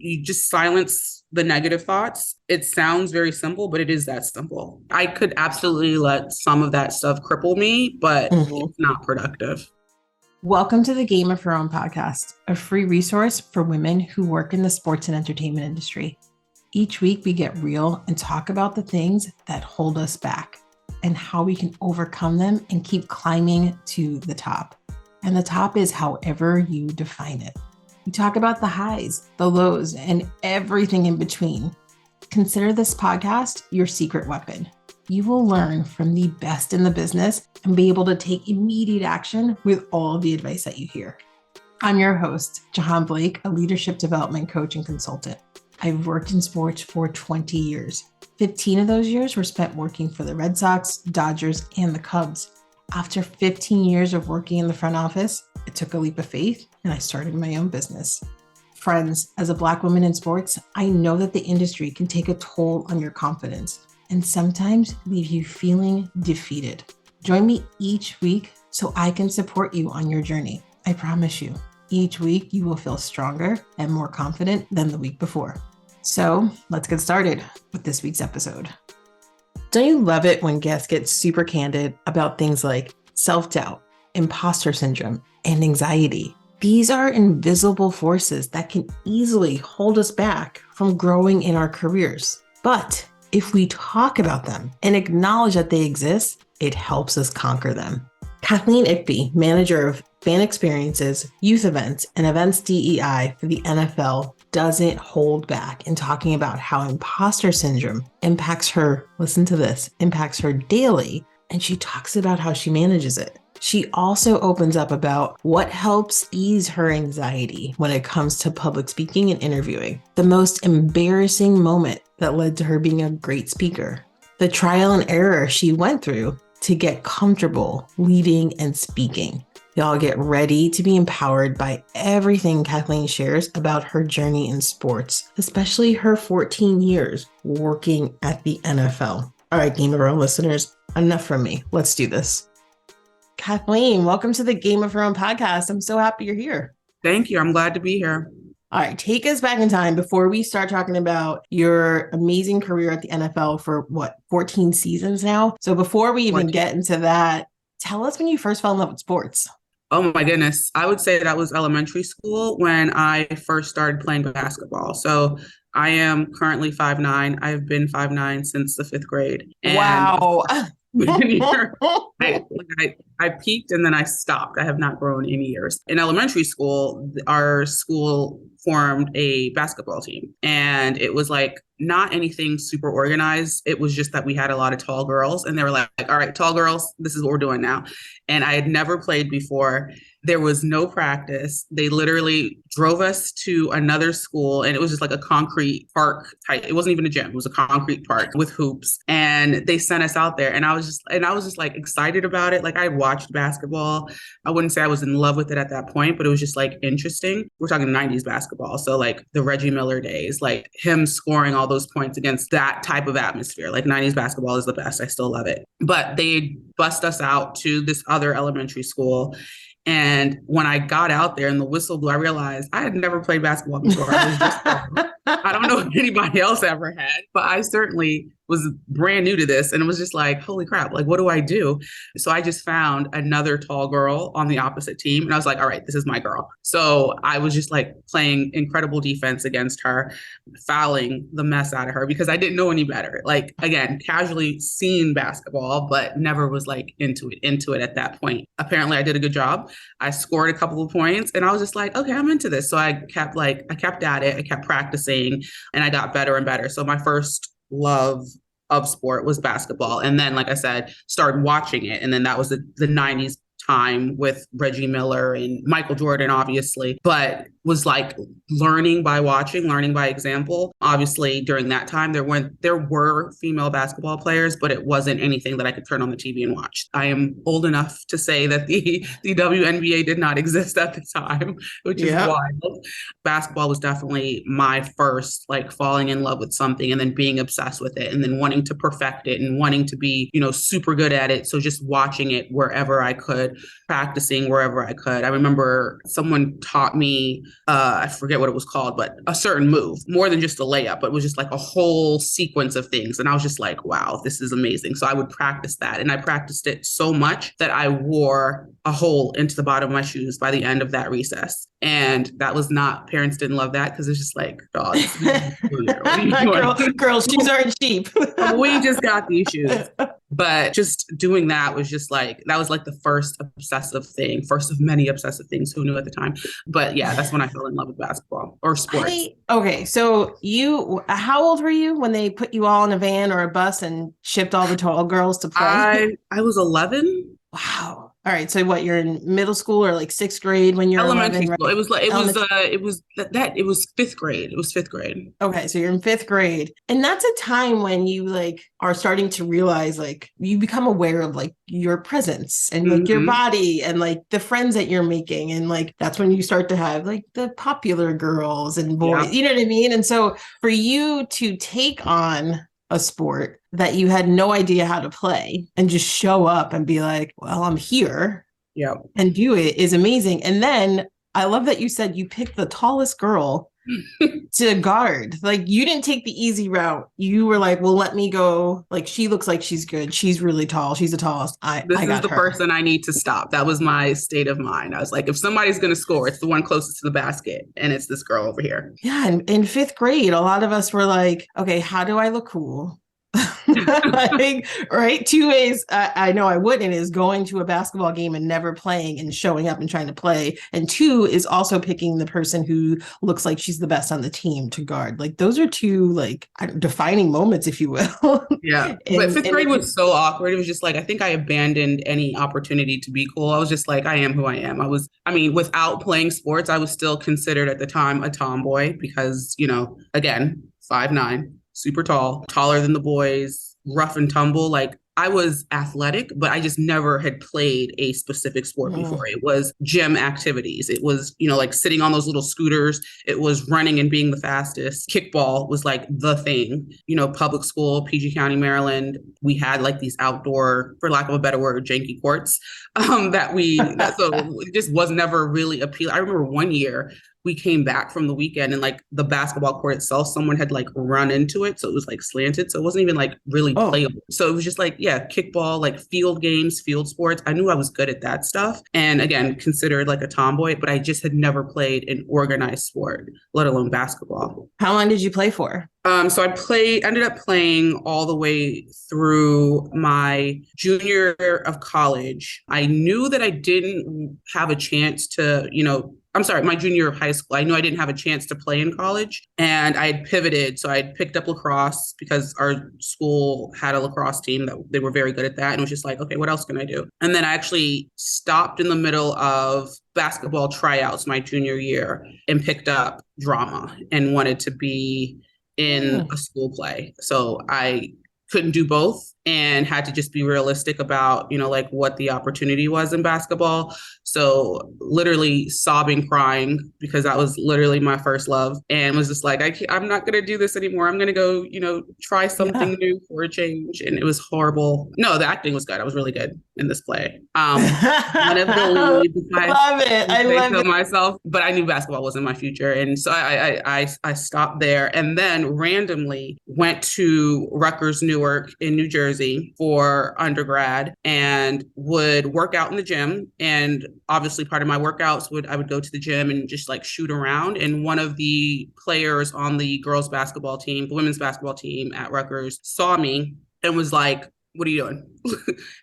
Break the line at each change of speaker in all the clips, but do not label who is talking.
You just silence the negative thoughts. It sounds very simple, but it is that simple. I could absolutely let some of that stuff cripple me, but
Mhm.
it's not productive.
Welcome to the Game of Her Own podcast, a free resource for women who work in the sports and entertainment industry. Each week, we get real and talk about the things that hold us back and how we can overcome them and keep climbing to the top. And the top is however you define it. We talk about the highs, the lows, and everything in between. Consider this podcast your secret weapon. You will learn from the best in the business and be able to take immediate action with all of the advice that you hear. I'm your host, Jahaan Blake, a leadership development coach and consultant. I've worked in sports for 20 years. 15 of those years were spent working for the Red Sox, Dodgers, and the Cubs. After 15 years of working in the front office, I took a leap of faith and I started my own business. Friends, as a Black woman in sports, I know that the industry can take a toll on your confidence and sometimes leave you feeling defeated. Join me each week so I can support you on your journey. I promise you, each week you will feel stronger and more confident than the week before. So let's get started with this week's episode. Don't you love it when guests get super candid about things like self-doubt, imposter syndrome, and anxiety? These are invisible forces that can easily hold us back from growing in our careers. But if we talk about them and acknowledge that they exist, it helps us conquer them. Kathleen Ikpi, manager of fan experiences, youth events, and events DEI for the NFL, doesn't hold back in talking about how imposter syndrome impacts her, listen to this, impacts her daily, and she talks about how she manages it. She also opens up about what helps ease her anxiety when it comes to public speaking and interviewing, the most embarrassing moment that led to her being a great speaker, the trial and error she went through to get comfortable leading and speaking. Y'all get ready to be empowered by everything Kathleen shares about her journey in sports, especially her 14 years working at the NFL. All right, Game of Her Own listeners, enough from me. Let's do this. Kathleen, welcome to the Game of Her Own podcast. I'm so happy you're here.
Thank you. I'm glad to be here.
All right, take us back in time before we start talking about your amazing career at the NFL for 14 seasons now. So before we even get into that, tell us when you first fell in love with sports.
Oh my goodness. I would say that was elementary school when I first started playing basketball. So I am currently 5'9". I've been 5'9" since the 5th grade.
Wow.
I peaked and then I stopped. I have not grown in years. In elementary school, our school formed a basketball team, and it was like not anything super organized. It was just that we had a lot of tall girls, and they were like, all right, tall girls, this is what we're doing now. And I had never played before. There was no practice. They literally drove us to another school, and it was just like a concrete park type. It wasn't even a gym. It was a concrete park with hoops. And they sent us out there, and I was just like excited about it. Like I watched basketball. I wouldn't say I was in love with it at that point, but it was just like interesting. We're talking 90s basketball. So like the Reggie Miller days, like him scoring all those points against that type of atmosphere. Like 90s basketball is the best. I still love it. But they bust us out to this other elementary school. And when I got out there and the whistle blew, I realized I had never played basketball before. I don't know if anybody else ever had, but I certainly was brand new to this. And it was just like, holy crap, like, what do I do? So I just found another tall girl on the opposite team. And I was like, all right, this is my girl. So I was just like playing incredible defense against her, fouling the mess out of her because I didn't know any better. Like, again, casually seen basketball, but never was like into it at that point. Apparently I did a good job. I scored a couple of points and I was just like, okay, I'm into this. So I kept at it. I kept practicing and I got better and better. So my first love of sport was basketball. And then, like I said, started watching it. And then that was the 90s time with Reggie Miller and Michael Jordan, obviously, but was like learning by watching, learning by example. Obviously, during that time, there were female basketball players, but it wasn't anything that I could turn on the TV and watch. I am old enough to say that the WNBA did not exist at the time, which is wild. Basketball was definitely my first, like, falling in love with something and then being obsessed with it and then wanting to perfect it and wanting to be, super good at it. So just watching it wherever I could practicing wherever I could. I remember someone taught me, I forget what it was called, but a certain move, more than just a layup, but it was just like a whole sequence of things. And I was just like, wow, this is amazing. So I would practice that. And I practiced it so much that I wore a hole into the bottom of my shoes by the end of that recess. And that was not, parents didn't love that because it's just like, dog,
girls, shoes aren't cheap.
We just got these shoes. But just doing that was just like, that was like the first of many obsessive things, who knew at the time. But yeah, that's when I fell in love with basketball or sports.
Okay, so how old were you when they put you all in a van or a bus and shipped all the tall girls to play?
I was 11.
Wow. All right. So what, you're in middle school or like sixth grade when you're
elementary
11,
school.
Right?
It was fifth grade. It was fifth grade.
Okay. So you're in fifth grade. And that's a time when you like are starting to realize like you become aware of like your presence and like your body and like the friends that you're making. And like, that's when you start to have like the popular girls and boys, you know what I mean? And so for you to take on a sport that you had no idea how to play and just show up and be like, well, I'm here and do it is amazing. And then I love that you said you picked the tallest girl to guard. Like you didn't take the easy route. You were like, well, let me go. Like she looks like she's good. She's really tall. She's the tallest.
This is the person I need to stop. That was my state of mind. I was like, if somebody's going to score, it's the one closest to the basket. And it's this girl over here.
Yeah. And in fifth grade, a lot of us were like, okay, how do I look cool? Like, right? Two ways I know I wouldn't is going to a basketball game and never playing and showing up and trying to play. And two is also picking the person who looks like she's the best on the team to guard. Like those are two like defining moments, if you will.
Yeah. But fifth grade was so awkward. It was just like, I think I abandoned any opportunity to be cool. I was just like, I am who I am. Without playing sports, I was still considered at the time a tomboy because, again, 5'9", super tall, taller than the boys, rough and tumble. Like I was athletic, but I just never had played a specific sport before. It was gym activities. It was, like sitting on those little scooters. It was running and being the fastest. Kickball was like the thing, public school, PG County, Maryland. We had like these outdoor, for lack of a better word, janky courts so it just was never really appealing. I remember one year we came back from the weekend and like the basketball court itself, someone had like run into it. So it was like slanted. So it wasn't even like really playable. So it was just like, kickball, like field games, field sports. I knew I was good at that stuff. And again, considered like a tomboy, but I just had never played an organized sport, let alone basketball.
How long did you play for?
So I ended up playing all the way through my junior year of college. I knew that I didn't have a chance to, my junior year of high school. I knew I didn't have a chance to play in college and I had pivoted. So I had picked up lacrosse because our school had a lacrosse team that they were very good at that. And it was just like, okay, what else can I do? And then I actually stopped in the middle of basketball tryouts my junior year and picked up drama and wanted to be in a school play. So I couldn't do both and had to just be realistic about, like what the opportunity was in basketball. So literally sobbing, crying, because that was literally my first love and was just like, I'm not going to do this anymore. I'm going to go, try something new for a change. And it was horrible. No, the acting was good. I was really good in this play. One of the leads, I love it myself, but I knew basketball wasn't my future. And so I stopped there and then randomly went to Rutgers Newark in New Jersey for undergrad and would work out in the gym. And obviously part of my workouts I would go to the gym and just like shoot around. And one of the players on the girls basketball team, the women's basketball team at Rutgers, saw me and was like, what are you doing?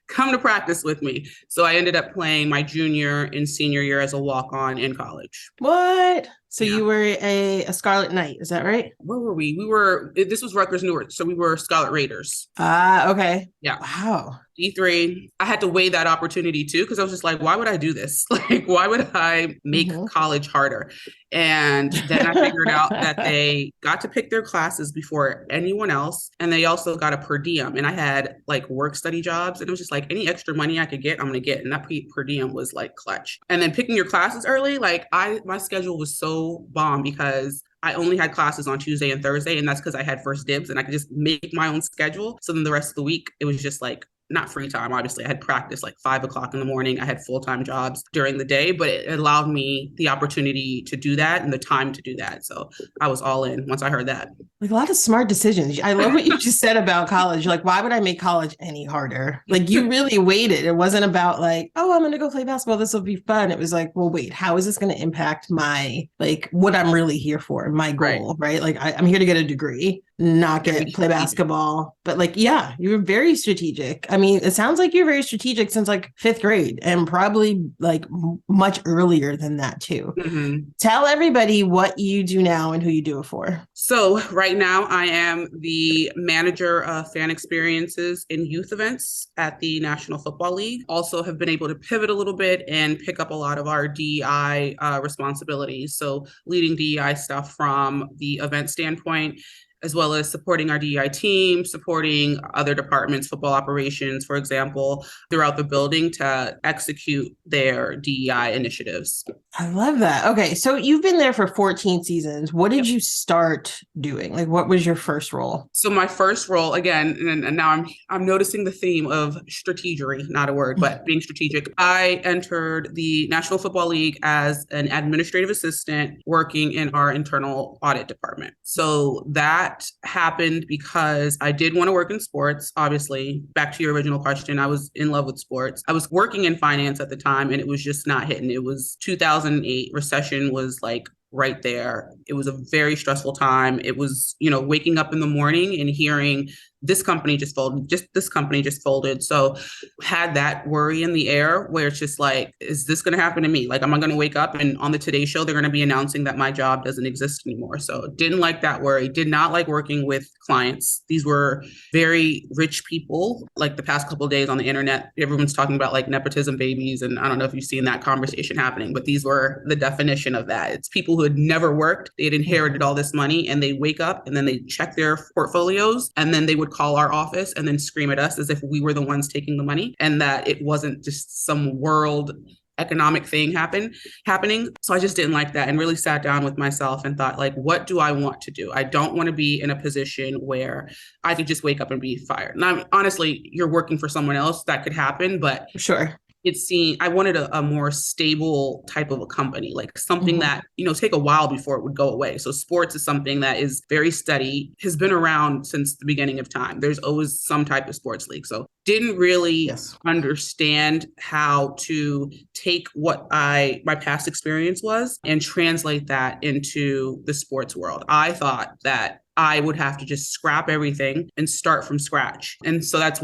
Come to practice with me. So I ended up playing my junior and senior year as a walk-on in college.
What? So you were a Scarlet Knight, is that right?
Where were we? This was Rutgers Newark, so we were Scarlet Raiders.
Okay.
Yeah.
Wow.
D3. I had to weigh that opportunity too, because I was just like, why would I do this? Like, why would I make college harder? And then I figured out that they got to pick their classes before anyone else. And they also got a per diem. And I had like work study jobs. And it was just like any extra money I could get, I'm going to get. And that per diem was like clutch. And then picking your classes early, like my schedule was so bomb because I only had classes on Tuesday and Thursday, and that's because I had first dibs and I could just make my own schedule. So then the rest of the week, it was just like not free time. Obviously, I had practice like 5 o'clock in the morning. I had full-time jobs during the day, but it allowed me the opportunity to do that and the time to do that. So I was all in once I heard that.
Like a lot of smart decisions. I love what you just said about college. You're like, why would I make college any harder? Like you really waited. It wasn't about like, oh, I'm going to go play basketball. This will be fun. It was like, well, wait, how is this going to impact my, like what I'm really here for, my goal, right? Like I'm here to get a degree, not play basketball. But like, yeah, you were very strategic. I mean, it sounds like you're very strategic since like 5th grade and probably like much earlier than that too.
Mm-hmm.
Tell everybody what you do now and who you do it for.
So right now I am the manager of fan experiences in youth events at the National Football League. Also have been able to pivot a little bit and pick up a lot of our DEI responsibilities. So leading DEI stuff from the event standpoint, as well as supporting our DEI team, supporting other departments, football operations, for example, throughout the building to execute their DEI initiatives.
I love that. Okay, so you've been there for 14 seasons. What did you start doing? Like, what was your first role?
So my first role, again, and now I'm noticing the theme of strategery, not a word, but being strategic. I entered the National Football League as an administrative assistant working in our internal audit department. So that happened because I did want to work in sports. Obviously, back to your original question, I was in love with sports. I was working in finance at the time and it was just not hitting. It was 2008, recession was like right there. It was a very stressful time. It was, waking up in the morning and hearing this company just folded, this company just folded. So had that worry in the air where it's just like, is this going to happen to me? Like, am I going to wake up and on the Today Show, they're going to be announcing that my job doesn't exist anymore. So didn't like that worry, did not like working with clients. These were very rich people. Like the past couple of days on the internet, everyone's talking about like nepotism babies. And I don't know if you've seen that conversation happening, but these were the definition of that. It's people who had never worked. They had inherited all this money and they wake up and then they check their portfolios and then they would call our office and then scream at us as if we were the ones taking the money and that it wasn't just some world economic thing happening. So I just didn't like that and really sat down with myself and thought, like, what do I want to do? I don't want to be in a position where I could just wake up and be fired. Now, honestly, you're working for someone else, that could happen, but
sure.
I wanted a more stable type of a company, like something that, take a while before it would go away. So sports is something that is very steady, has been around since the beginning of time. There's always some type of sports league. So didn't really understand how to take what my past experience was and translate that into the sports world. I thought that I would have to just scrap everything and start from scratch. And so that's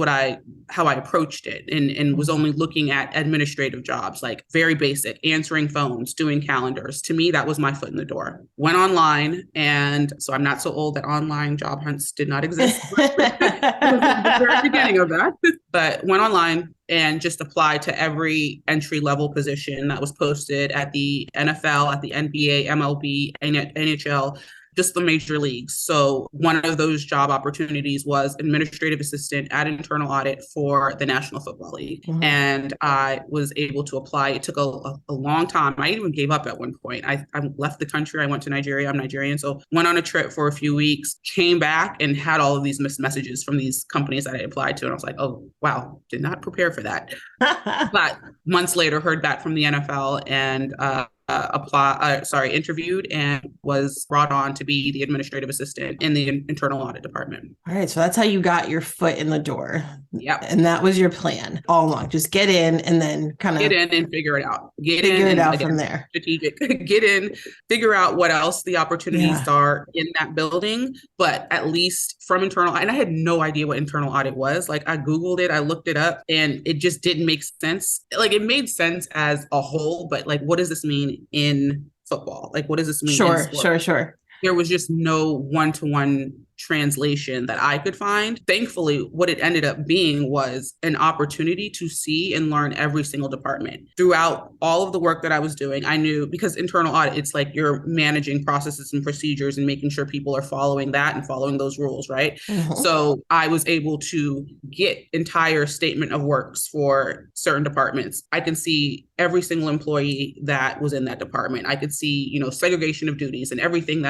how I approached it and was only looking at administrative jobs, like very basic, answering phones, doing calendars. To me, that was my foot in the door. Went online. And so I'm not so old that online job hunts did not exist. It was at the very beginning of that, but went online and just applied to every entry-level position that was posted at the NFL, at the NBA, MLB, NHL, just the major leagues. So one of those job opportunities was administrative assistant at internal audit for the National Football League. Mm-hmm. And I was able to apply. It took a long time. I even gave up at one point. I left the country. I went to Nigeria. I'm Nigerian. So went on a trip for a few weeks, came back and had all of these missed messages from these companies that I applied to. And I was like, oh, wow, did not prepare for that. But months later, heard back from the NFL and interviewed and was brought on to be the administrative assistant in the internal audit department.
All right. So that's how you got your foot in the door.
Yep.
And that was your plan all along. Just get in and then kind of
get in and figure it out.
Figure it out from there.
Strategic. Get in, figure out what else the opportunities are in that building, but at least from internal. And I had no idea what internal audit was. Like I Googled it, I looked it up, and it just didn't make sense. Like it made sense as a whole, but like, what does this mean in football? Like, what does this mean?
Sure.
There was just no one-to-one translation that I could find. Thankfully, what it ended up being was an opportunity to see and learn every single department. Throughout all of the work that I was doing, I knew, because internal audit, it's like you're managing processes and procedures and making sure people are following that and following those rules, right? Mm-hmm. So I was able to get entire statement of works for certain departments. I can see every single employee that was in that department. I could see, segregation of duties and everything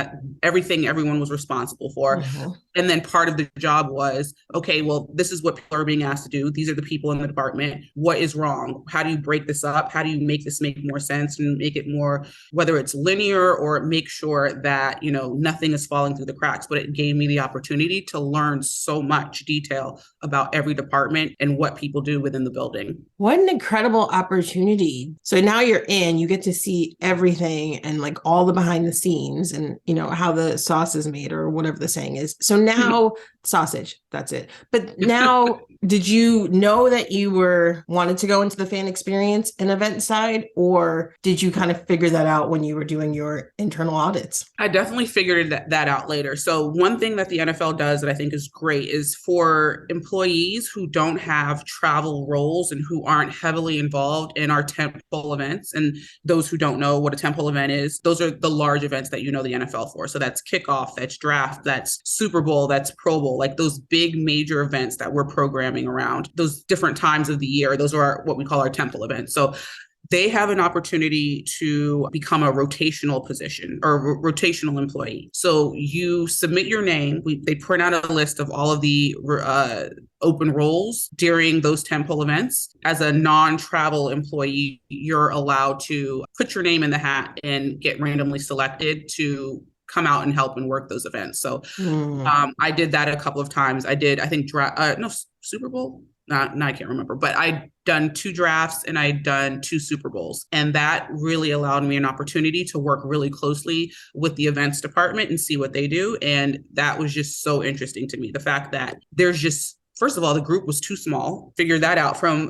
everyone was responsible for.
Mm-hmm.
And then part of the job was, okay, well, this is what people are being asked to do. These are the people in the department. What is wrong? How do you break this up? How do you make this make more sense and make it more, whether it's linear or make sure that, nothing is falling through the cracks? But it gave me the opportunity to learn so much detail about every department and what people do within the building.
What an incredible opportunity. So now you get to see everything and like all the behind the scenes and, how the sauce is made or whatever the saying is. So now sausage, that's it. But now, did you know that you wanted to go into the fan experience and event side, or did you kind of figure that out when you were doing your internal audits?
I definitely figured that out later. So one thing that the NFL does that I think is great is for employees who don't have travel roles and who aren't heavily involved in our tentpole events. And those who don't know what a tentpole event is, those are the large events that you know the NFL for. So that's kickoff, that's draft, that's Super Bowl, that's Pro Bowl, like those big major events that we're programming around those different times of the year. Those are what we call our tentpole events. So they have an opportunity to become a rotational position or rotational employee. So you submit your name. They print out a list of all of the open roles during those tentpole events. As a non-travel employee, you're allowed to put your name in the hat and get randomly selected to come out and help and work those events. So I did that a couple of times. I think Super Bowl. I can't remember, but I'd done 2 drafts and I'd done 2 Super Bowls. And that really allowed me an opportunity to work really closely with the events department and see what they do. And that was just so interesting to me. The fact that first of all, the group was too small. Figured that out from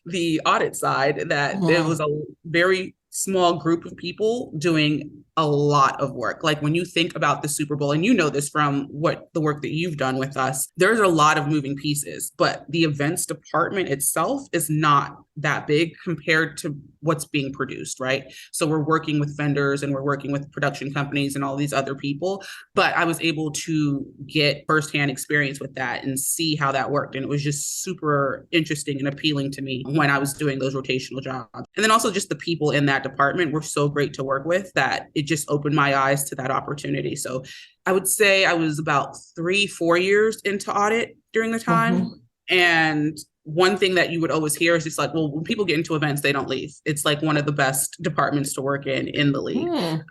the audit side, that it was a very small group of people doing a lot of work. Like when you think about the Super Bowl, and you know this from the work that you've done with us, there's a lot of moving pieces, but the events department itself is not that big compared to what's being produced, right? So we're working with vendors and we're working with production companies and all these other people, but I was able to get firsthand experience with that and see how that worked. And it was just super interesting and appealing to me when I was doing those rotational jobs. And then also just the people in that department were so great to work with that it just opened my eyes to that opportunity. So I would say I was about 3-4 years into audit during the time. And one thing that you would always hear is just like, well, when people get into events, they don't leave. It's like one of the best departments to work in the league.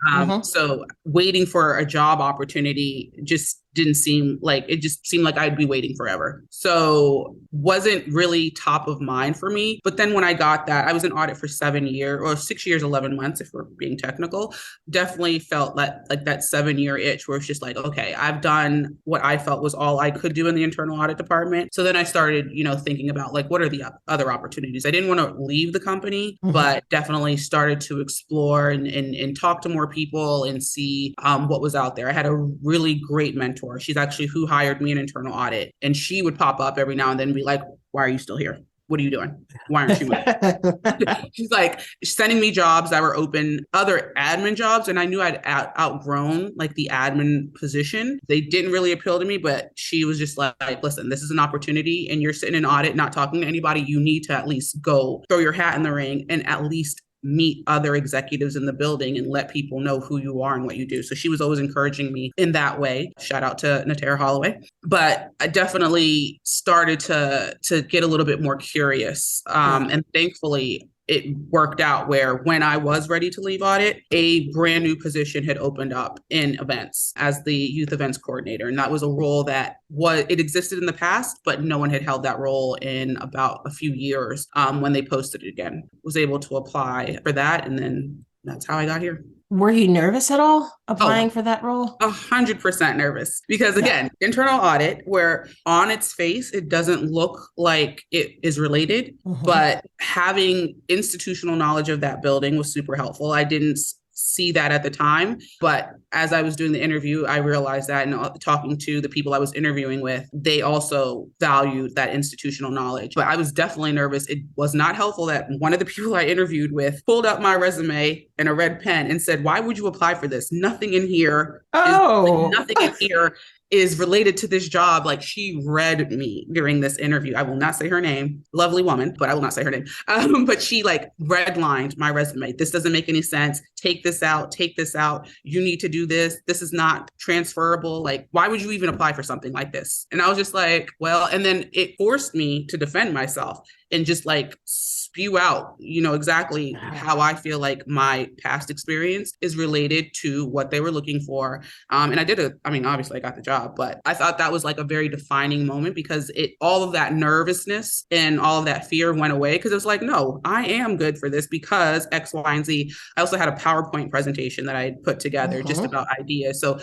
So waiting for a job opportunity just seemed like I'd be waiting forever. So wasn't really top of mind for me. But then when I got that, I was in audit for 6 years, 11 months, if we're being technical, definitely felt like that 7-year itch where it's just like, okay, I've done what I felt was all I could do in the internal audit department. So then I started, thinking about like, what are the other opportunities? I didn't want to leave the company, but definitely started to explore and talk to more people and see what was out there. I had a really great mentor. She's actually who hired me in internal audit. And she would pop up every now and then and be like, why are you still here? What are you doing? Why aren't you moving? She's like sending me jobs that were open, other admin jobs. And I knew I'd outgrown like the admin position. They didn't really appeal to me, but she was just like, listen, this is an opportunity and you're sitting in audit, not talking to anybody. You need to at least go throw your hat in the ring and at least meet other executives in the building and let people know who you are and what you do. So she was always encouraging me in that way. Shout out to Natera Holloway. But I definitely started to get a little bit more curious. And thankfully, it worked out where when I was ready to leave audit, a brand new position had opened up in events as the youth events coordinator. And that was a role that it existed in the past, but no one had held that role in about a few years when they posted it again. Was able to apply for that. And then that's how I got here.
Were you nervous at all applying for that role?
100% nervous because again, internal audit, where on its face, it doesn't look like it is related, but having institutional knowledge of that building was super helpful. I didn't see that at the time, but as I was doing the interview, I realized that, and talking to the people I was interviewing with, they also valued that institutional knowledge. But I was definitely nervous. It was not helpful that one of the people I interviewed with pulled up my resume and a red pen and said, why would you apply for this? Nothing in here is related to this job. Like, she read me during this interview. I will not say her name, lovely woman, but I will not say her name. But she like redlined my resume. This doesn't make any sense. Take this out, take this out. You need to do this. This is not transferable. Like, why would you even apply for something like this? And I was just like, well, and then it forced me to defend myself and just like spew out, exactly how I feel like my past experience is related to what they were looking for. And I did it. I mean, obviously I got the job, but I thought that was like a very defining moment because all of that nervousness and all of that fear went away because it was like, no, I am good for this because X, Y, and Z. I also had a PowerPoint presentation that I had put together just about ideas. So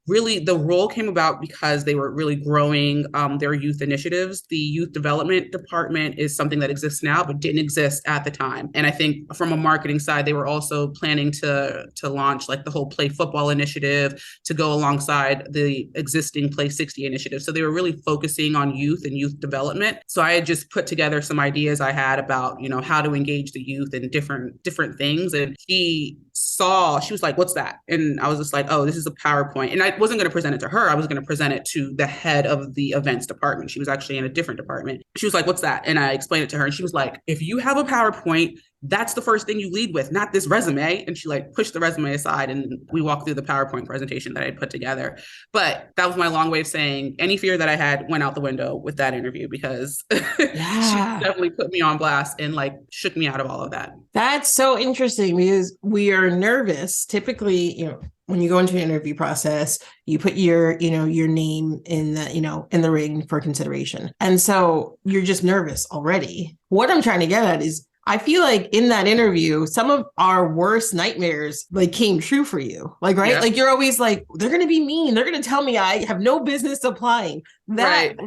really, the role came about because they were really growing their youth initiatives. The youth development department is something that exists now, but didn't exist at the time. And I think from a marketing side, they were also planning to launch like the whole Play Football initiative to go alongside the existing Play 60 initiative. So they were really focusing on youth and youth development. So I had just put together some ideas I had about, how to engage the youth in different things. And she was like, what's that? And I was just like, oh, this is a PowerPoint. And I wasn't going to present it to her. I was going to present it to the head of the events department. She was actually in a different department. She was like, what's that? And I explained it to her. And she was like, if you have a PowerPoint, that's the first thing you lead with, not this resume. And she like pushed the resume aside and we walked through the PowerPoint presentation that I put together. But that was my long way of saying any fear that I had went out the window with that interview because she definitely put me on blast and like shook me out of all of that.
That's so interesting because we are nervous. Typically, when you go into an interview process, you put your name in the ring for consideration. And so you're just nervous already. What I'm trying to get at is I feel like in that interview, some of our worst nightmares like came true for you. Like, right? Yeah. Like you're always like, they're going to be mean. They're going to tell me I have no business applying. That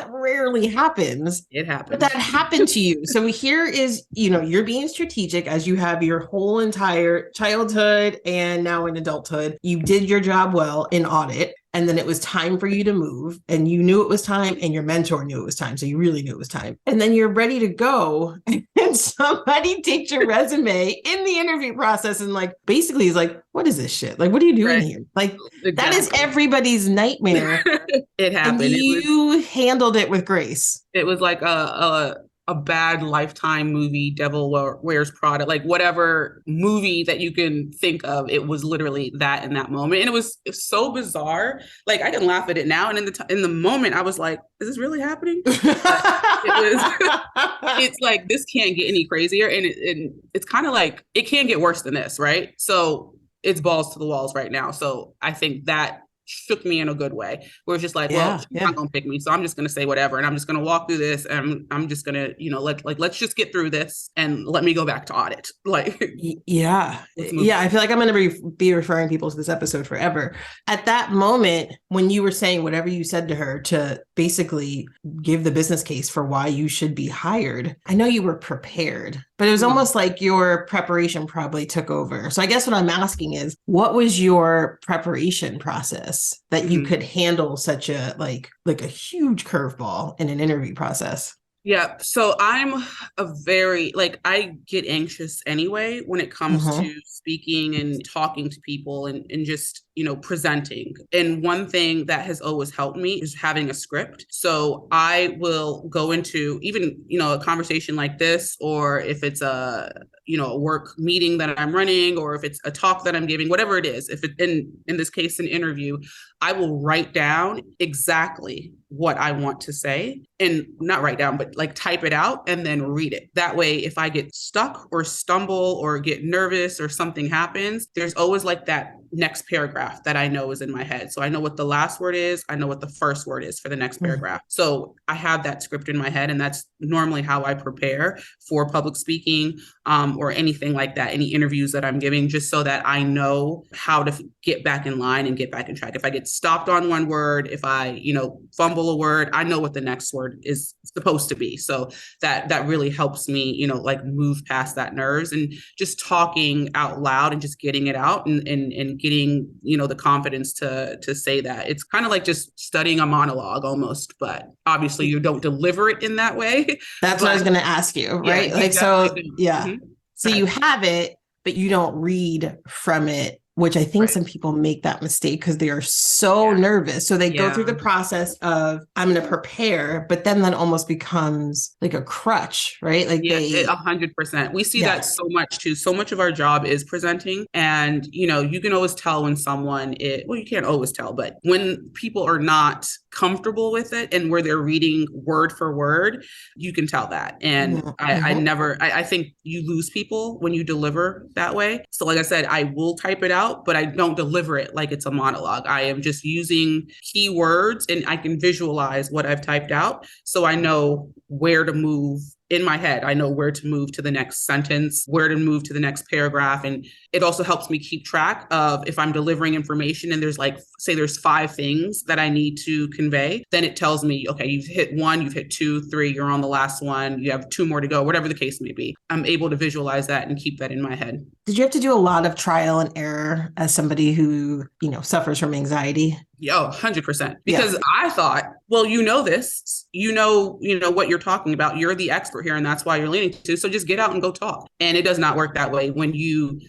rarely happens.
It happens.
But that happened to you. So here is, you're being strategic as you have your whole entire childhood and now in adulthood. You did your job well in audit. And then it was time for you to move and you knew it was time and your mentor knew it was time. So you really knew it was time. And then you're ready to go and somebody takes your resume in the interview process and like, basically is like, what is this shit? Like, what are you doing here? Like exactly. That is everybody's nightmare.
It happened.
And you handled it with grace.
It was like a bad Lifetime movie, Devil Wears Prada, like whatever movie that you can think of, it was literally that in that moment. And it was so bizarre. Like I can laugh at it now. And in the moment I was like, is this really happening? It's like, this can't get any crazier. And it's kind of like, it can't get worse than this, right? So it's balls to the walls right now. So I think that shook me in a good way where it's just like, well, she's not gonna pick me, so I'm just gonna say whatever, and I'm just gonna walk through this, and I'm just gonna, let's just get through this and let me go back to audit. Like,
I feel like I'm gonna be referring people to this episode forever. At that moment, when you were saying whatever you said to her to basically give the business case for why you should be hired, I know you were prepared, but it was almost like your preparation probably took over. So I guess what I'm asking is, what was your preparation process that you could handle such a like a huge curveball in an interview process?
Yeah. So I'm I get anxious anyway when it comes to speaking and talking to people and just, presenting. And one thing that has always helped me is having a script. So I will go into even, a conversation like this, or if it's a work meeting that I'm running, or if it's a talk that I'm giving, whatever it is, if it in this case, an interview, I will write down exactly what I want to say, and not write down, but like type it out and then read it. That way, if I get stuck or stumble or get nervous or something happens, there's always like that next paragraph that I know is in my head. So I know what the last word is. I know what the first word is for the next paragraph. So I have that script in my head, and that's normally how I prepare for public speaking or anything like that, any interviews that I'm giving, just so that I know how to get back in line and get back in track. If I get stopped on one word, if I, fumble a word, I know what the next word is supposed to be. So that really helps me, move past that nerves, and just talking out loud and just getting it out and getting, the confidence to say that. It's kind of like just studying a monologue almost, but obviously you don't deliver it in that way.
That's what I was going to ask you, right? So you have it, but you don't read from it which I think
Right.
some people make that mistake because they are so nervous. So they go through the process of, I'm going to prepare, but then that almost becomes like a crutch, right? Like
100%. We see that so much too. So much of our job is presenting. And, you can always tell when you can't always tell, but when people are not comfortable with it and where they're reading word for word, you can tell that. And I think you lose people when you deliver that way. So like I said, I will type it out, but I don't deliver it like it's a monologue. I am just using keywords and I can visualize what I've typed out. So I know where to move in my head. I know where to move to the next sentence, where to move to the next paragraph. And it also helps me keep track of if I'm delivering information and there's there's 5 things that I need to convey, then it tells me, okay, you've hit 1, you've hit 2, 3, you're on the last one, you have 2 more to go, whatever the case may be. I'm able to visualize that and keep that in my head.
Did you have to do a lot of trial and error as somebody who, suffers from anxiety?
100%. Because I thought, well, this, what you're talking about. You're the expert here, and that's why you're leaning to. So just get out and go talk. And it does not work that way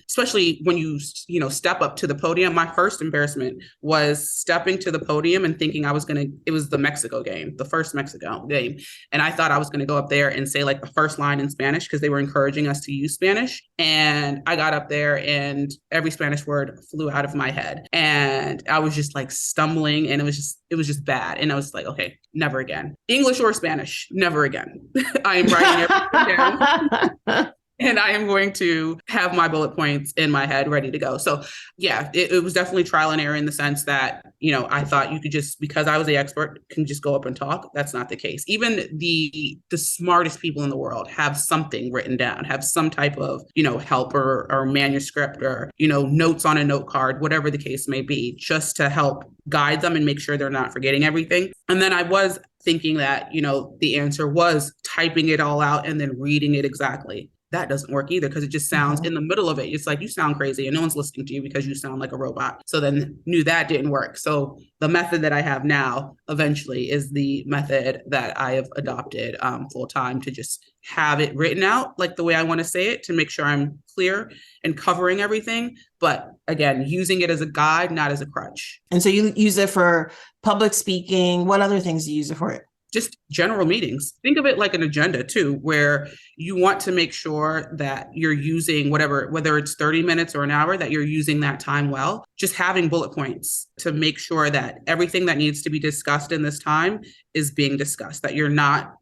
especially when you step up to the podium. My first embarrassment was stepping to the podium and thinking it was the Mexico game, the first Mexico game. And I thought I was going to go up there and say like the first line in Spanish because they were encouraging us to use Spanish. And I got up there and every Spanish word flew out of my head. And I was just like stumbling, and it was just bad. And I was like, okay, never again. English or Spanish, never again. I am writing everything down. And I am going to have my bullet points in my head ready to go. So it was definitely trial and error in the sense that, I thought you could just, because I was the expert, can just go up and talk. That's not the case. Even the smartest people in the world have something written down, have some type of, help or manuscript or, notes on a note card, whatever the case may be, just to help guide them and make sure they're not forgetting everything. And then I was thinking that, the answer was typing it all out and then reading it exactly. That doesn't work either because it just sounds in the middle of it. It's like you sound crazy and no one's listening to you because you sound like a robot. So then knew that didn't work. So the method that I have now eventually is the method that I have adopted full time, to just have it written out like the way I want to say it, to make sure I'm clear and covering everything. But again, using it as a guide, not as a crutch.
And so you use it for public speaking. What other things do you use it for?
Just general meetings. Think of it like an agenda too, where you want to make sure that you're using whether it's 30 minutes or an hour, that you're using that time well. Just having bullet points to make sure that everything that needs to be discussed in this time is being discussed, that you're not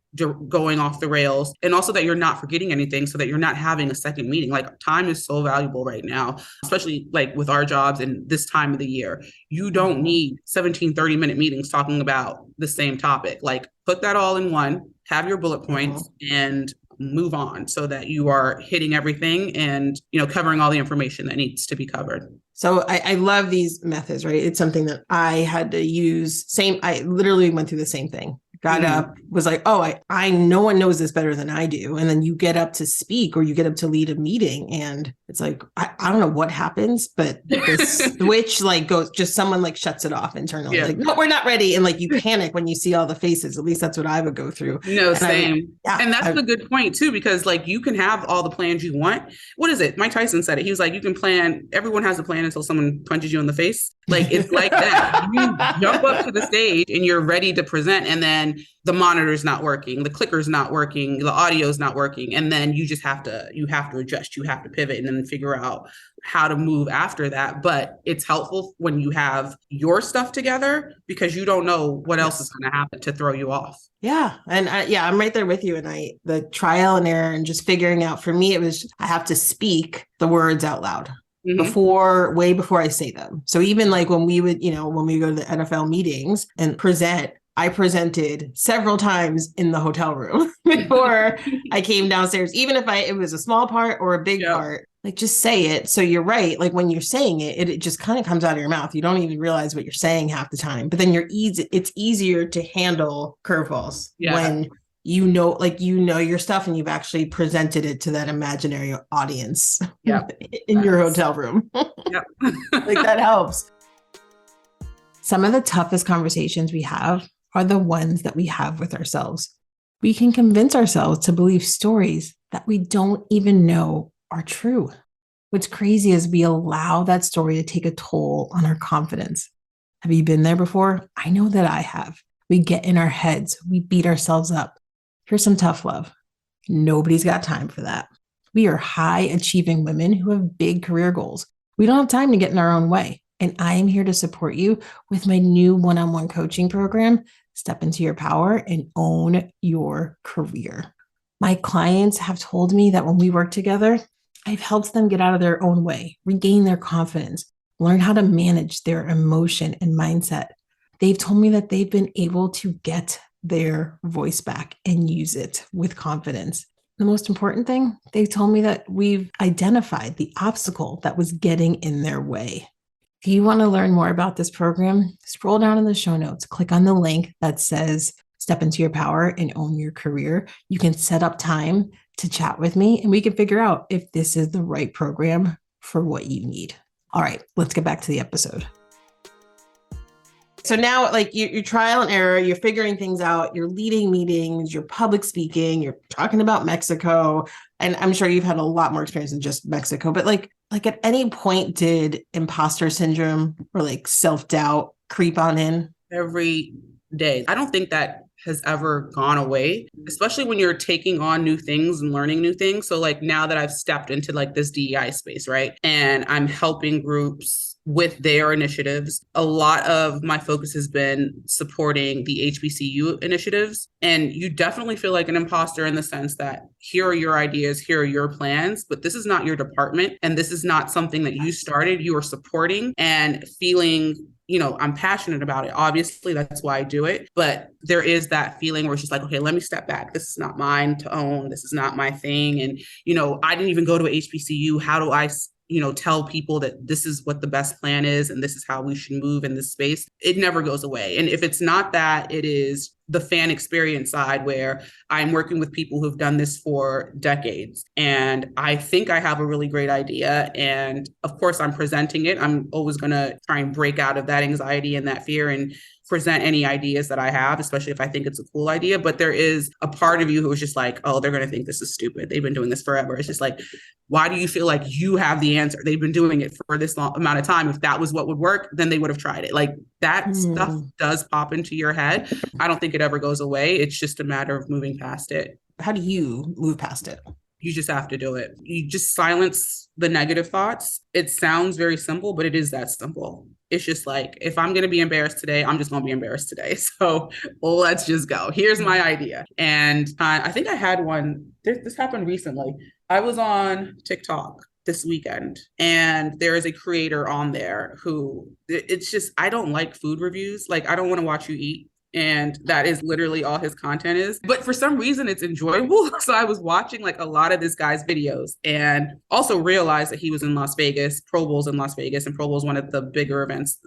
going off the rails, and also that you're not forgetting anything, so that you're not having a second meeting. Like, time is so valuable right now, especially like with our jobs and this time of the year. You don't need 17 30-minute meetings talking about the same topic. Like, put that all in one, have your bullet points, and move on, so that you are hitting everything and, covering all the information that needs to be covered.
So I love these methods, right? It's something that I had to use. I literally went through the same thing. Got up, was like, I no one knows this better than I do. And then you get up to speak or you get up to lead a meeting, and it's like, I don't know what happens, but this switch goes, just someone shuts it off internally. Like, no, we're not ready. And you panic when you see all the faces. At least that's what I would go through.
No, same. And that's a good point too, because you can have all the plans you want. What is it? Mike Tyson said it. He was like, you can plan, everyone has a plan until someone punches you in the face. It's like that. You jump up to the stage and you're ready to present, and then the monitor's not working, the clicker's not working, the audio's not working. And then you have to adjust, you have to pivot and then figure out how to move after that. But it's helpful when you have your stuff together, because you don't know what else is going to happen to throw you off.
Yeah. And I'm right there with you. And the trial and error and just figuring out, for me, it was, I have to speak the words out loud. Way before I say them. So even when we would, when we go to the NFL meetings and present, I presented several times in the hotel room before I came downstairs, even if it was a small part or a big part, just say it. So you're right. When you're saying it, it just kind of comes out of your mouth. You don't even realize what you're saying half the time, but then it's easier to handle curveballs when your stuff and you've actually presented it to that imaginary audience in your hotel room. That helps. Some of the toughest conversations we have are the ones that we have with ourselves. We can convince ourselves to believe stories that we don't even know are true. What's crazy is we allow that story to take a toll on our confidence. Have you been there before? I know that I have. We get in our heads, we beat ourselves up. Here's some tough love. Nobody's got time for that. We are high achieving women who have big career goals. We don't have time to get in our own way. And I am here to support you with my new one-on-one coaching program, Step Into Your Power and Own Your Career. My clients have told me that when we work together, I've helped them get out of their own way, regain their confidence, learn how to manage their emotion and mindset. They've told me that they've been able to get their voice back and use it with confidence. The most important thing, they've told me that we've identified the obstacle that was getting in their way. If you want to learn more about this program, scroll down in the show notes, click on the link that says Step Into Your Power and Own Your Career. You can set up time to chat with me and we can figure out if this is the right program for what you need. All right, let's get back to the episode. So now, like, you're trial and error, you're figuring things out, you're leading meetings, you're public speaking, you're talking about Mexico. And I'm sure you've had a lot more experience than just Mexico, but like at any point did imposter syndrome or like self-doubt creep on in?
Every day. I don't think that has ever gone away, especially when you're taking on new things and learning new things. So like now that I've stepped into like this DEI space, right? And I'm helping groups with their initiatives. A lot of my focus has been supporting the HBCU initiatives. And you definitely feel like an imposter in the sense that here are your ideas, here are your plans, but this is not your department. And this is not something that you started, you are supporting and feeling, you know, I'm passionate about it. Obviously, that's why I do it. But there is that feeling where it's just like, okay, let me step back. This is not mine to own. This is not my thing. And, you know, I didn't even go to a HBCU. How do I, you know, tell people that this is what the best plan is and this is how we should move in this space? It never goes away. And if it's not that, it is the fan experience side where I'm working with people who've done this for decades. And I think I have a really great idea. And of course, I'm presenting it. I'm always going to try and break out of that anxiety and that fear and present any ideas that I have, especially if I think it's a cool idea. But there is a part of you who is just like, oh, they're going to think this is stupid. They've been doing this forever. It's just like, why do you feel like you have the answer? They've been doing it for this long amount of time. If that was what would work, then they would have tried it. Like that stuff does pop into your head. I don't think it ever goes away. It's just a matter of moving past it.
How do you move past it?
You just have to do it. You just silence the negative thoughts. It sounds very simple, but it is that simple. It's just like, if I'm going to be embarrassed today, I'm just going to be embarrassed today. So let's just go. Here's my idea. And I think I had one, this happened recently. I was on TikTok this weekend and there is a creator on there who it's just, I don't like food reviews. Like, I don't want to watch you eat. And that is literally all his content is. But for some reason, it's enjoyable. So I was watching like a lot of this guy's videos and also realized that he was in Las Vegas, Pro Bowl's in Las Vegas, and Pro Bowl is one of the bigger events,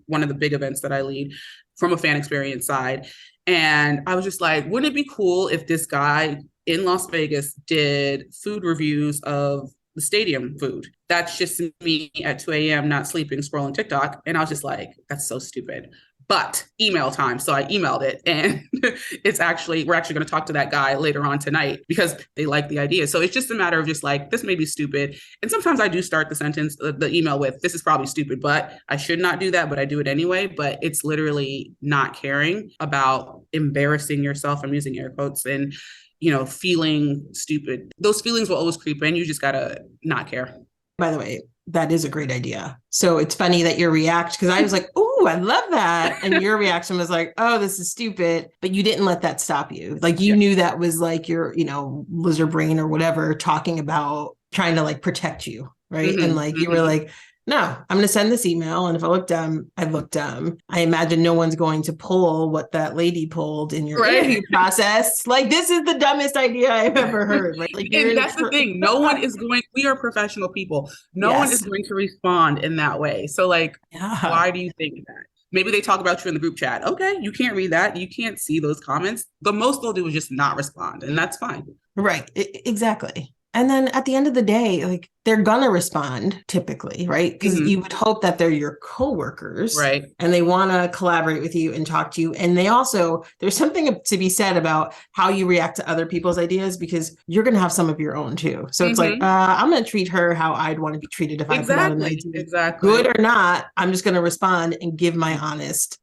one of the big events that I lead from a fan experience side. And I was just like, wouldn't it be cool if this guy in Las Vegas did food reviews of the stadium food? That's just me at 2 a.m. not sleeping, scrolling TikTok. And I was just like, that's so stupid. But email time. So I emailed it and we're actually going to talk to that guy later on tonight because they like the idea. So it's just a matter of just like, this may be stupid. And sometimes I do start the email with, this is probably stupid, but I should not do that, but I do it anyway. But it's literally not caring about embarrassing yourself. I'm using air quotes and, you know, feeling stupid. Those feelings will always creep in. You just got to not care.
By the way, that is a great idea. So it's funny that your reaction, because I was like, oh, I love that. And your reaction was like, oh, this is stupid. But you didn't let that stop you. Like you knew that was like your, you know, lizard brain or whatever, talking about trying to like protect you. Right. Mm-hmm. And like, you were like, no, I'm going to send this email. And if I look dumb, I look dumb. I imagine no one's going to pull what that lady pulled in your interview process. Like, this is the dumbest idea I've ever heard. Like
and that's the thing. No one is going, we are professional people. No one is going to respond in that way. So like, why do you think that? Maybe they talk about you in the group chat. Okay, you can't read that. You can't see those comments. The most they'll do is just not respond. And that's fine.
Right. Exactly. And then at the end of the day, like they're gonna respond typically, right? Because you would hope that they're your coworkers,
right?
And they want to collaborate with you and talk to you. And they also, there's something to be said about how you react to other people's ideas because you're gonna have some of your own too. So it's like, I'm gonna treat her how I'd want to be treated if I put out an idea.
Exactly.
Good or not, I'm just gonna respond and give my honest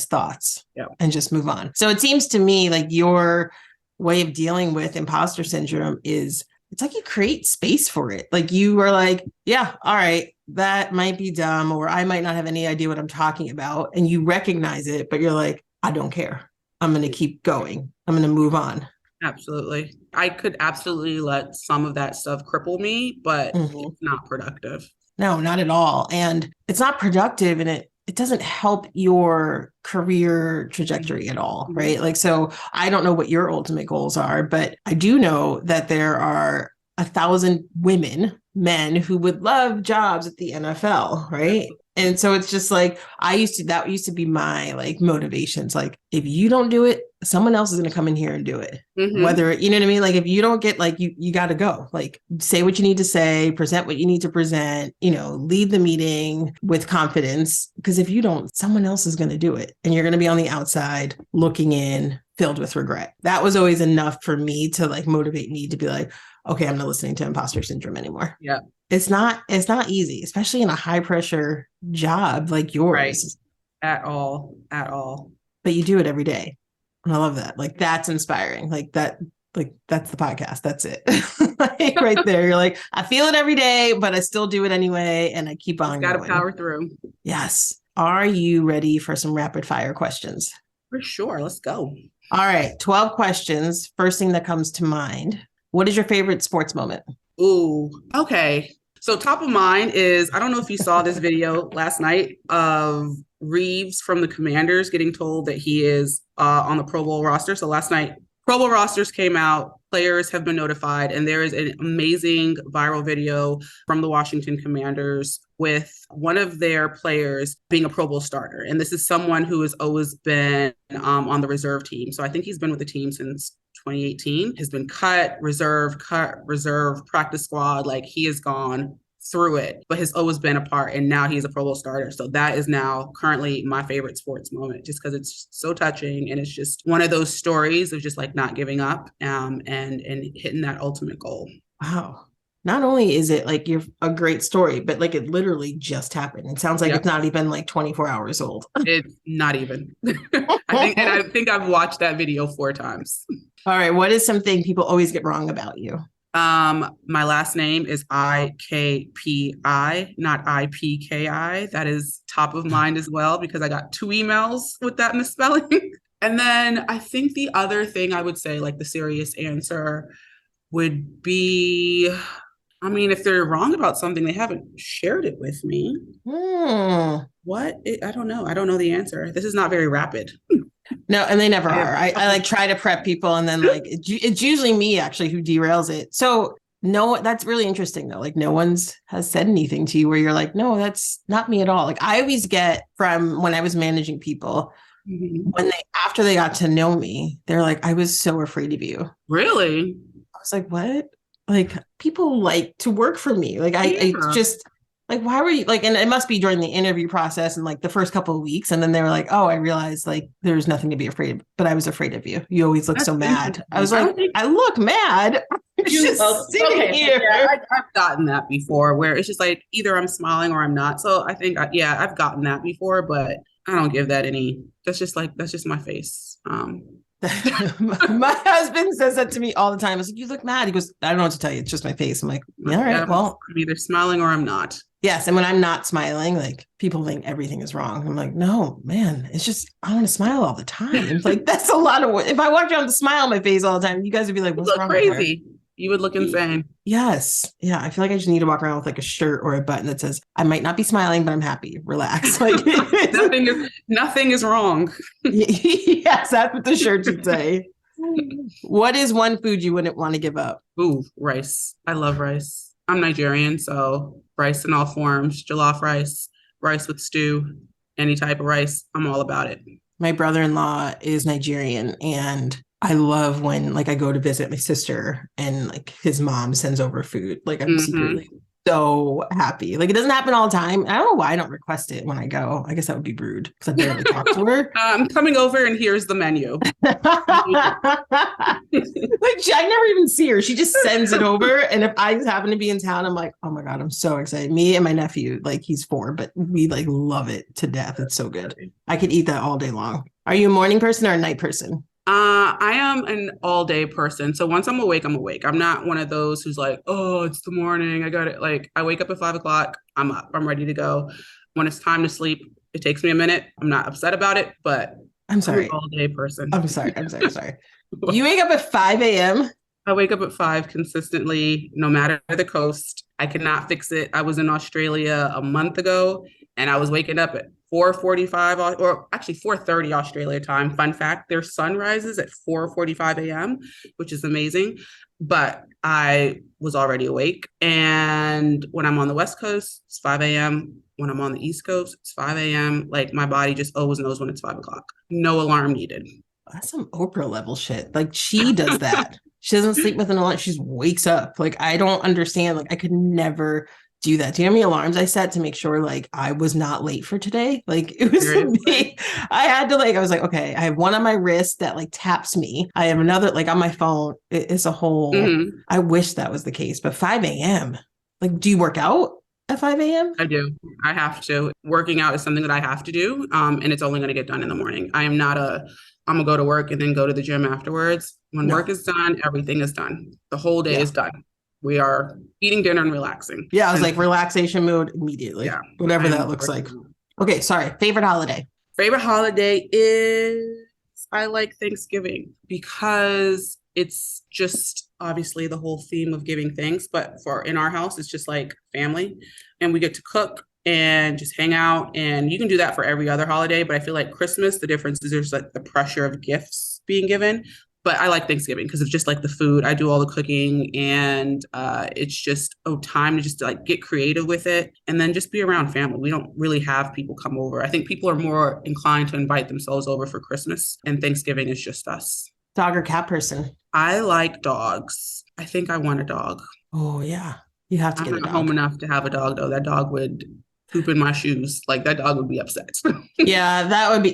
thoughts and just move on. So it seems to me like your way of dealing with imposter syndrome is it's like you create space for it. Like you are like, yeah, all right, that might be dumb, or I might not have any idea what I'm talking about. And you recognize it, but you're like, I don't care. I'm going to keep going. I'm going to move on.
Absolutely. I could absolutely let some of that stuff cripple me, but it's not productive.
No, not at all. And it's not productive, and it doesn't help your career trajectory at all, right? Like, so I don't know what your ultimate goals are, but I do know that there are 1,000 men who would love jobs at the NFL, right? And so it's just like, that used to be my like motivations. Like, if you don't do it, someone else is going to come in here and do it. Whether, you know what I mean? Like, if you don't get, like, you got to go, like, say what you need to say, present what you need to present, lead the meeting with confidence. Because if you don't, someone else is going to do it. And you're going to be on the outside looking in, filled with regret. That was always enough for me to like motivate me to be like, okay, I'm not listening to imposter syndrome anymore.
Yeah.
It's not easy, especially in a high pressure job like yours.
Right. At all.
But you do it every day. And I love that. Like, that's inspiring. Like that's the podcast. That's it. Like, right there. You're like, I feel it every day, but I still do it anyway. And I keep on
going. Got to
going.
power through.
Yes. Are you ready for some rapid fire questions?
For sure. Let's go.
All right. 12 questions. First thing that comes to mind. What is your favorite sports moment?
Ooh, okay. So top of mind is, I don't know if you saw this video last night of Reeves from the Commanders getting told that he is on the Pro Bowl roster. So last night, Pro Bowl rosters came out, players have been notified, and there is an amazing viral video from the Washington Commanders with one of their players being a Pro Bowl starter. And this is someone who has always been on the reserve team. So I think he's been with the team since 2018, has been cut, reserve, practice squad. Like, he has gone through it, but has always been a part. And now he's a Pro Bowl starter. So that is now currently my favorite sports moment, just because it's so touching. And it's just one of those stories of just like not giving up and hitting that ultimate goal.
Wow. Not only is it like you're a great story, but like it literally just happened. It sounds like It's not even like 24 hours old.
It's not even. I think I've watched that video 4 times.
All right. What is something people always get wrong about you?
My last name is Ikpi, not IPKI. That is top of mind as well, because I got 2 emails with that misspelling. And then I think the other thing I would say, like the serious answer, would be, I mean, if they're wrong about something, they haven't shared it with me. What? I don't know. I don't know the answer. This is not very rapid.
No, and they never are. I like try to prep people, and then like it's usually me actually who derails it. So no, that's really interesting though. Like, no one's has said anything to you where you're like, no, that's not me at all. Like, I always get from when I was managing people, when after they got to know me, they're like, I was so afraid of you.
Really?
I was like, what? Like, people like to work for me. Like, I just like, why were you like, and it must be during the interview process and like the first couple of weeks. And then they were like, oh, I realized like there's nothing to be afraid of, but I was afraid of you. You always look so mad. I was like, I look mad. Just sitting here.
Yeah, I've gotten that before where it's just like either I'm smiling or I'm not. So I think, I've gotten that before, but I don't give that any, that's just my face.
My husband says that to me all the time. I was like, you look mad. He goes, I don't know what to tell you. It's just my face. I'm like, yeah, all right, well.
I'm either smiling or I'm not.
Yes. And when I'm not smiling, like, people think everything is wrong. I'm like, no, man, it's just, I want to smile all the time. It's like, that's a lot of work. If I walked around with a smile on my face all the time, you guys would be like, what's wrong
crazy.
With her?
You would look insane.
Yes. Yeah. I feel like I just need to walk around with like a shirt or a button that says, I might not be smiling, but I'm happy. Relax. Like,
nothing is wrong.
Yes. That's what the shirt should say. What is one food you wouldn't want to give up?
Ooh, rice. I love rice. I'm Nigerian, so rice in all forms, jollof rice, rice with stew, any type of rice. I'm all about it.
My brother-in-law is Nigerian, and I love when like I go to visit my sister and like his mom sends over food. Like I'm secretly so happy. Like it doesn't happen all the time. I don't know why I don't request it when I go. I guess that would be rude because I barely talk to her.
Coming over and here's the menu.
Like I never even see her. She just sends it over. And if I just happen to be in town, I'm like, oh my God, I'm so excited. Me and my nephew, like he's 4, but we like love it to death. It's so good. I could eat that all day long. Are you a morning person or a night person?
I am an all day person. So once I'm awake, I'm awake. I'm not one of those who's like, oh, it's the morning. I got it. Like I wake up at 5 o'clock. I'm up. I'm ready to go. When it's time to sleep, it takes me a minute. I'm not upset about it, but
I'm sorry.
I'm an all day person.
I'm sorry. You wake up at 5 a.m.?
I wake up at 5 consistently, no matter the coast. I cannot fix it. I was in Australia a month ago and I was waking up at 4:45 or actually 4:30 Australia time. Fun fact, their sun rises at 4:45 a.m., which is amazing. But I was already awake. And when I'm on the West Coast, it's 5 a.m. When I'm on the East Coast, it's 5 a.m. Like my body just always knows when it's 5 o'clock. No alarm needed.
That's some Oprah level shit. Like she does that. She doesn't sleep with an alarm. She just wakes up. Like I don't understand. Like I could never do that. Do you know how many alarms I set to make sure like I was not late for today? Like it was me. I had to like, I was like, okay, I have one on my wrist that like taps me. I have another like on my phone. It's a whole, I wish that was the case, but 5 a.m. Like, do you work out at 5 a.m.?
I do. I have to. Working out is something that I have to do. And it's only going to get done in the morning. I'm going to go to work and then go to the gym afterwards. When work is done, everything is done. The whole day is done. We are eating dinner and relaxing.
Yeah, I was like relaxation mode immediately. Yeah, whatever that looks like. Okay, sorry. Favorite holiday?
Favorite holiday is I like Thanksgiving because it's just obviously the whole theme of giving thanks. But in our house, it's just like family and we get to cook and just hang out. And you can do that for every other holiday. But I feel like Christmas, the difference is there's like the pressure of gifts being given. But I like Thanksgiving because it's just like the food. I do all the cooking and it's just time to just like get creative with it and then just be around family. We don't really have people come over. I think people are more inclined to invite themselves over for Christmas and Thanksgiving is just us.
Dog or cat person?
I like dogs. I think I want a dog.
Oh, yeah. You have to get a dog.
I'm not home enough to have a dog though. That dog would poop in my shoes. Like that dog would be upset.
Yeah,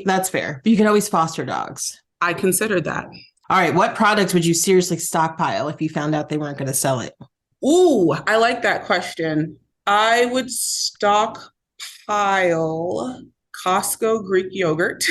that's fair. But you can always foster dogs.
I considered that.
All right. What products would you seriously stockpile if you found out they weren't going to sell it?
Ooh, I like that question. I would stockpile Costco Greek yogurt.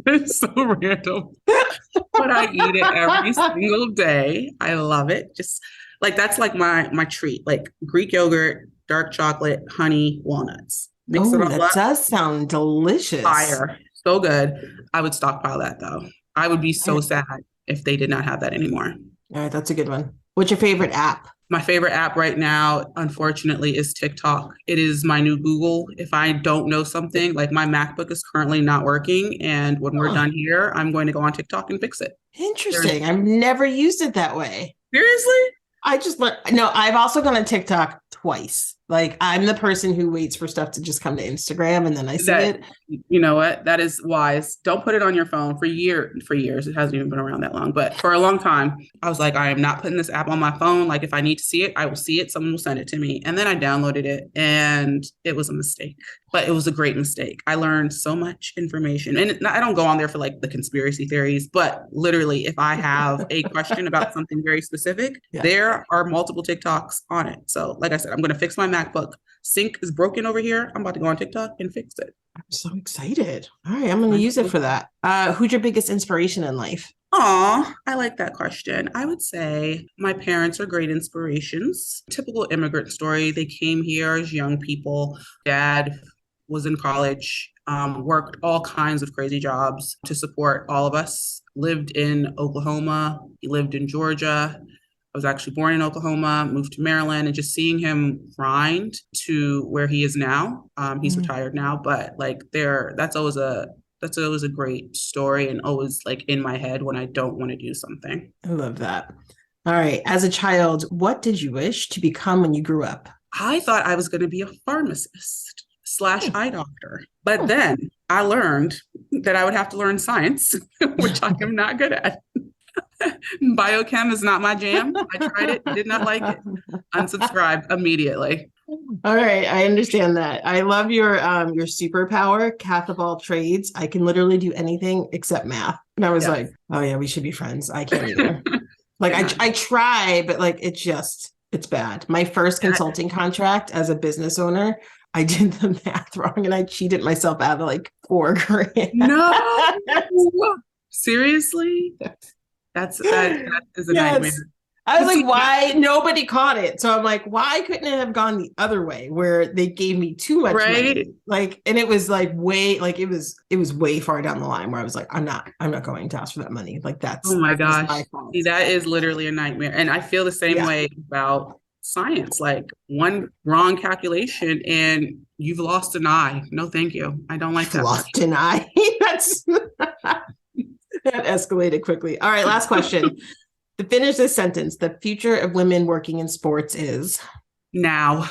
It's so random. But I eat it every single day. I love it. Just like that's like my treat. Like Greek yogurt, dark chocolate, honey, walnuts.
Mix it all up. That does sound delicious.
Fire. So good. I would stockpile that though. I would be so sad if they did not have that anymore.
All right, that's a good one. What's your favorite app?
My favorite app right now, unfortunately, is TikTok. It is my new Google. If I don't know something, like my MacBook is currently not working, and when we're done here, I'm going to go on TikTok and fix it.
Interesting. I've never used it that way.
Seriously?
I've also gone on TikTok twice. Like I'm the person who waits for stuff to just come to Instagram and then I see it.
You know what? That is wise. Don't put it on your phone for years. It hasn't even been around that long, but for a long time, I was like, I am not putting this app on my phone. Like if I need to see it, I will see it. Someone will send it to me. And then I downloaded it and it was a mistake, but it was a great mistake. I learned so much information and I don't go on there for like the conspiracy theories, but literally if I have a question about something very specific, there are multiple TikToks on it. So like I said, I'm going to fix my MacBook. Sync is broken over here. I'm about to go on TikTok and fix it.
I'm so excited. All right, I'm going to use it for that. Who's your biggest inspiration in life?
Aw, I like that question. I would say my parents are great inspirations. Typical immigrant story. They came here as young people. Dad was in college, worked all kinds of crazy jobs to support all of us. Lived in Oklahoma. He lived in Georgia. I was actually born in Oklahoma, moved to Maryland, and just seeing him grind to where he is now. He's retired now, but like that's always a great story and always like in my head when I don't want to do something.
I love that. All right. As a child, what did you wish to become when you grew up?
I thought I was going to be a pharmacist / eye doctor, but then I learned that I would have to learn science, which I am not good at. Biochem is not my jam. I tried it, did not like it. Unsubscribed immediately.
All right, I understand that. I love your superpower, Kath of all trades. I can literally do anything except math. And I was like, oh yeah, we should be friends. I can't either. Like I try, but like it's bad. My first consulting contract as a business owner, I did the math wrong and I cheated myself out of like $4,000.
No, seriously? That is a nightmare.
I was like, why? Nobody caught it. So I'm like, why couldn't it have gone the other way where they gave me too much money? Like, and it was like it was way far down the line where I was like, I'm not going to ask for that money. Like that's,
oh my gosh. See, that is literally a nightmare. And I feel the same way about science, like one wrong calculation and you've lost an eye. No, thank you. I don't like that.
Lost an eye. That escalated quickly. All right, last question. To finish this sentence, the future of women working in sports is
now.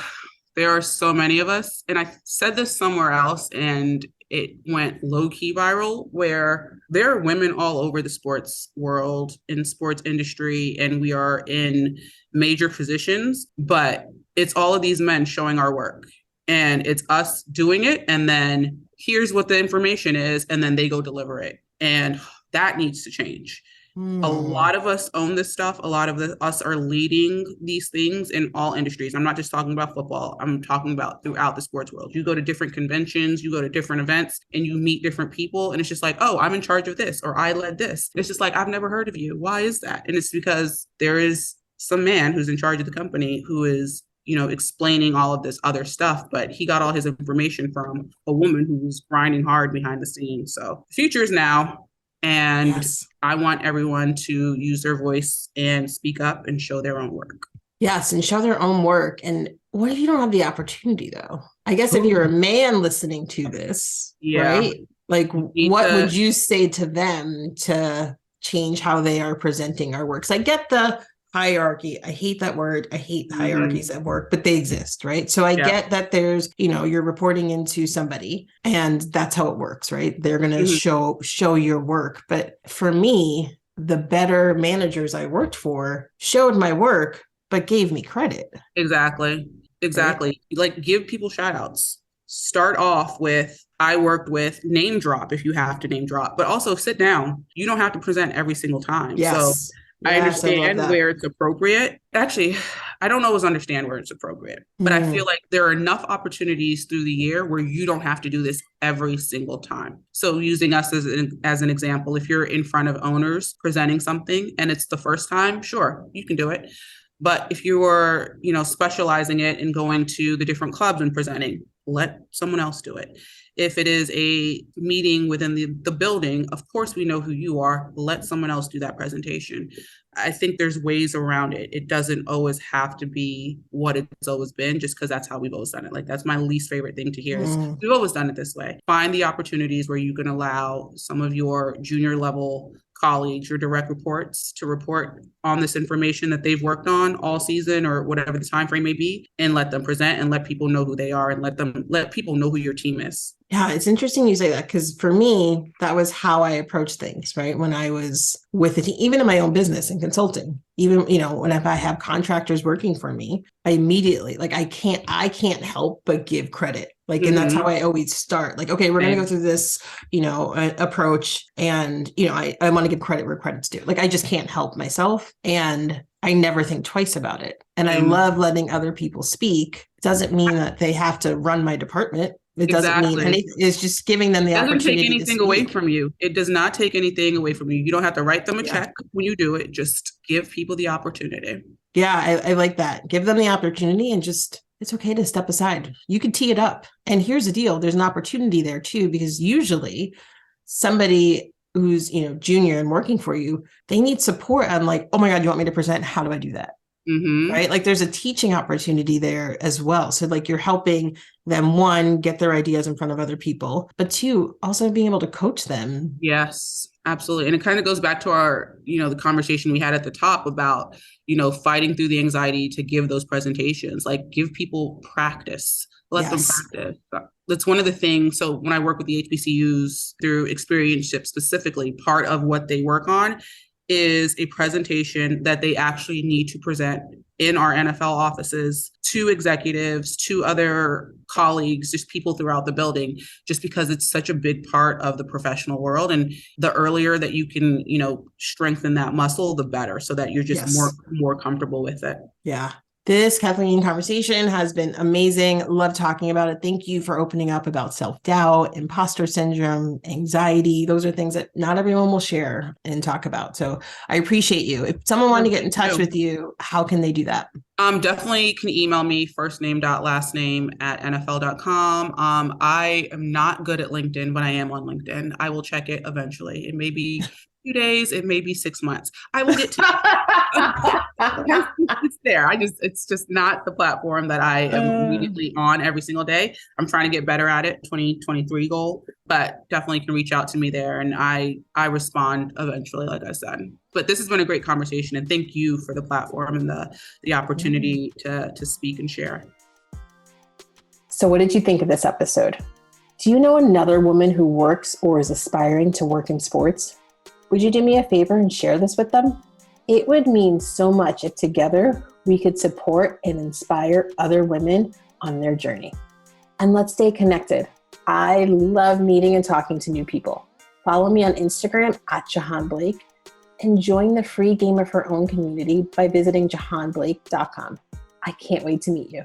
There are so many of us, and I said this somewhere else, and it went low-key viral, where there are women all over the sports world, in sports industry, and we are in major positions, but it's all of these men showing our work. And it's us doing it, and then here's what the information is, and then they go deliver it. And that needs to change. A lot of us own this stuff. A lot of us are leading these things in all industries. I'm not just talking about football. I'm talking about throughout the sports world. You go to different conventions, you go to different events, and you meet different people. And it's just like, oh, I'm in charge of this, or I led this. It's just like, I've never heard of you. Why is that? And it's because there is some man who's in charge of the company who is, explaining all of this other stuff, but he got all his information from a woman who was grinding hard behind the scenes. So the future is now. And I want everyone to use their voice and speak up and show their own work.
Yes, and show their own work. And what if you don't have the opportunity, though? I guess if you're a man listening to this, right? Like, what would you say to them to change how they are presenting our works? I get the hierarchy. I hate that word. I hate hierarchies at work, but they exist, right? So I get that there's, you're reporting into somebody and that's how it works, right? They're going to show your work. But for me, the better managers I worked for showed my work, but gave me credit.
Exactly. Right? Like give people shout outs. Start off with, I worked with, name drop if you have to name drop, but also sit down. You don't have to present every single time.
Yes.
So I understand where it's appropriate. Actually, I don't always understand where it's appropriate, but I feel like there are enough opportunities through the year where you don't have to do this every single time. So using us as an example, if you're in front of owners presenting something and it's the first time, sure, you can do it. But if you are, specializing it and going to the different clubs and presenting, let someone else do it. If it is a meeting within the building, of course, we know who you are. Let someone else do that presentation. I think there's ways around it. It doesn't always have to be what it's always been, just because that's how we've always done it. Like, that's my least favorite thing to hear is we've always done it this way. Find the opportunities where you can allow some of your junior level colleagues, your direct reports, to report on this information that they've worked on all season or whatever the time frame may be, and let them present and let people know who they are and let people know who your team is.
Yeah, it's interesting you say that, because for me, that was how I approached things, right? When I was with the team, even in my own business and consulting, even, if I have contractors working for me, I immediately, like, I can't help but give credit. Like, and that's how I always start. Like, okay, we're going to go through this, approach. And, I want to give credit where credit's due. Like, I just can't help myself. And I never think twice about it. And I love letting other people speak. It doesn't mean that they have to run my department. It doesn't mean anything. It's just giving them the opportunity. It doesn't take anything
away from you. It does not take anything away from you. You don't have to write them a check when you do it. Just give people the opportunity.
Yeah, I like that. Give them the opportunity and just, it's okay to step aside. You can tee it up. And here's the deal. There's an opportunity there too, because usually somebody who's, junior and working for you, they need support on like, oh my God, you want me to present? How do I do that? Right? Like, there's a teaching opportunity there as well. So like, you're helping them, one, get their ideas in front of other people, but two, also being able to coach them.
Yes, absolutely. And it kind of goes back to our, the conversation we had at the top about, fighting through the anxiety to give those presentations, like give people practice, let them practice. That's one of the things. So when I work with the HBCUs through experience specifically, part of what they work on is a presentation that they actually need to present in our NFL offices to executives, to other colleagues, just people throughout the building, just because it's such a big part of the professional world. And the earlier that you can, strengthen that muscle, the better, so that you're just more comfortable with it.
Yeah. This, Kathleen, conversation has been amazing. Love talking about it. Thank you for opening up about self-doubt, imposter syndrome, anxiety. Those are things that not everyone will share and talk about. So I appreciate you. If someone wanted to get in touch with you, how can they do that?
Definitely can email me firstname.lastname@nfl.com. I am not good at LinkedIn, but I am on LinkedIn. I will check it eventually. It may be 2 days, it may be 6 months. I will get to it. It's there. It's just not the platform that I am immediately on every single day. I'm trying to get better at it, 2023 goal, but definitely can reach out to me there. And I respond eventually, like I said. But this has been a great conversation, and thank you for the platform and the opportunity to speak and share.
So what did you think of this episode? Do you know another woman who works or is aspiring to work in sports? Would you do me a favor and share this with them? It would mean so much if together we could support and inspire other women on their journey. And let's stay connected. I love meeting and talking to new people. Follow me on Instagram @Jahaan Blake and join the free Game of Her Own community by visiting jahaanblake.com. I can't wait to meet you.